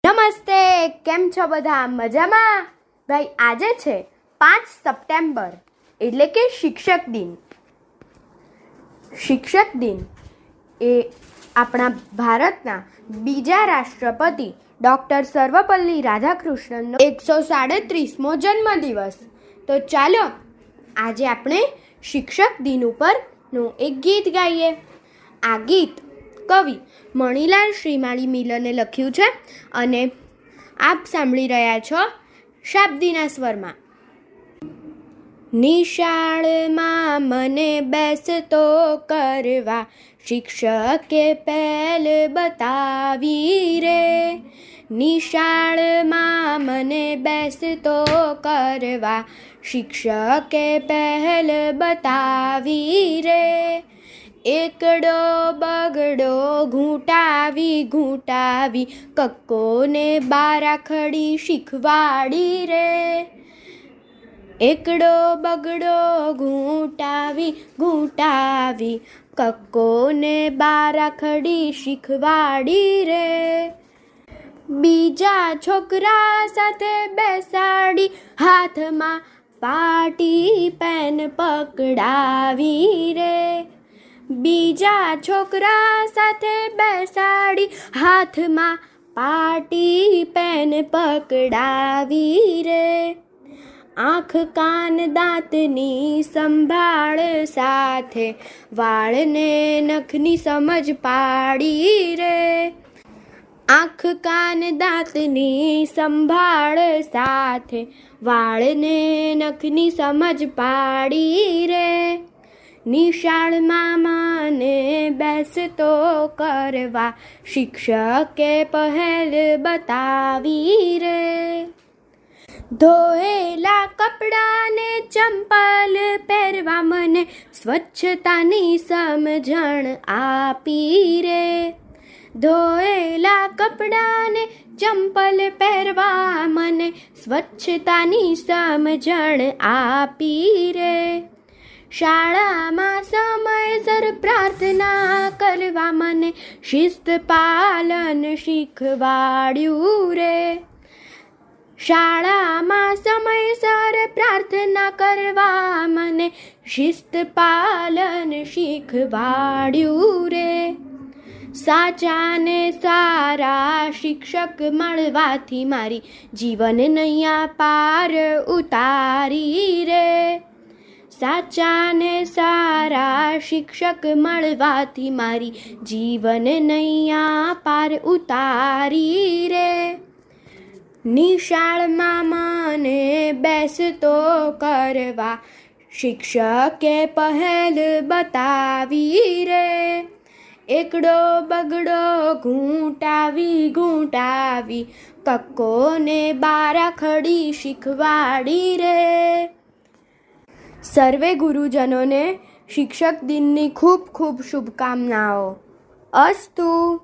નમસ્તે, કેમ છો બધા? મજામાં? ભાઈ, આજે છે 5 સપ્ટેમ્બર એટલે કે શિક્ષક દિન. શિક્ષક દિન એ આપણા ભારતના બીજા રાષ્ટ્રપતિ ડૉક્ટર સર્વપલ્લી રાધાકૃષ્ણનનો 137મો જન્મદિવસ. તો ચાલો આજે આપણે શિક્ષક દિન ઉપરનું એક ગીત ગાઈએ. આ ગીત કવિ મણિલાલ શ્રીમાળી મિલને લખ્યું છે અને આપ સાંભળી રહ્યા છો શાબ્દીના સ્વરમાં. નિશાળમાં મને બેસતો કરવા શિક્ષકે પહેલ બતાવી રે. નિશાળમાં મને બેસતો કરવા શિક્ષકે પહેલ બતાવી રે. એકડો બગડો ઘૂંટાવી કક્કોને બારાખડી શીખવાડી રે. એકડો બગડો ઘૂંટાવી કક્કોને બારાખડી શીખવાડી રે. બીજા છોકરા સાથે બેસાડી હાથમાં પાટી પેન પકડાવી રે. બીજા છોકરા સાથે બેસાડી હાથમાં પાટી પેન પકડાવી રે. આંખ કાન દાંતની સંભાળ સાથે વાળને નખની સમજ પાડી રે. આંખ કાન દાંતની સંભાળ સાથે વાળને નખની સમજ પાડી રે. નિશાળમાં મને બેસતો કરવા શિક્ષકે પહેલ બતાવી રે. ધોયેલા કપડાને ચંપલ પહેરવા મને સ્વચ્છતાની સમજણ આપી રે. ધોયેલા કપડાને ચંપલ પહેરવા મને સ્વચ્છતાની સમજણ આપી રે. શાળામાં સમયસર પ્રાર્થના કરવા મને શિસ્ત પાલન શીખવાડ્યું રે. શાળામાં સમયસર પ્રાર્થના કરવા મને શિસ્ત પાલન શીખવાડ્યું રે. સાચાને સારા શિક્ષક મળવાથી મારી જીવન નૈયા પાર ઉતારી રે. સાચાને સારા શિક્ષક મળવાથી મારી જીવન નૈયા પાર ઉતારી રે. નિશાળમાં મને બેસતો કરવા શિક્ષકે પહેલ બતાવી રે. એકડો બગડો ઘૂંટાવી કક્કોને બારાખડી શીખવાડી રે. સર્વે ગુરુજનોને શિક્ષક દિનની ખૂબ ખૂબ શુભકામનાઓ. અસ્તુ.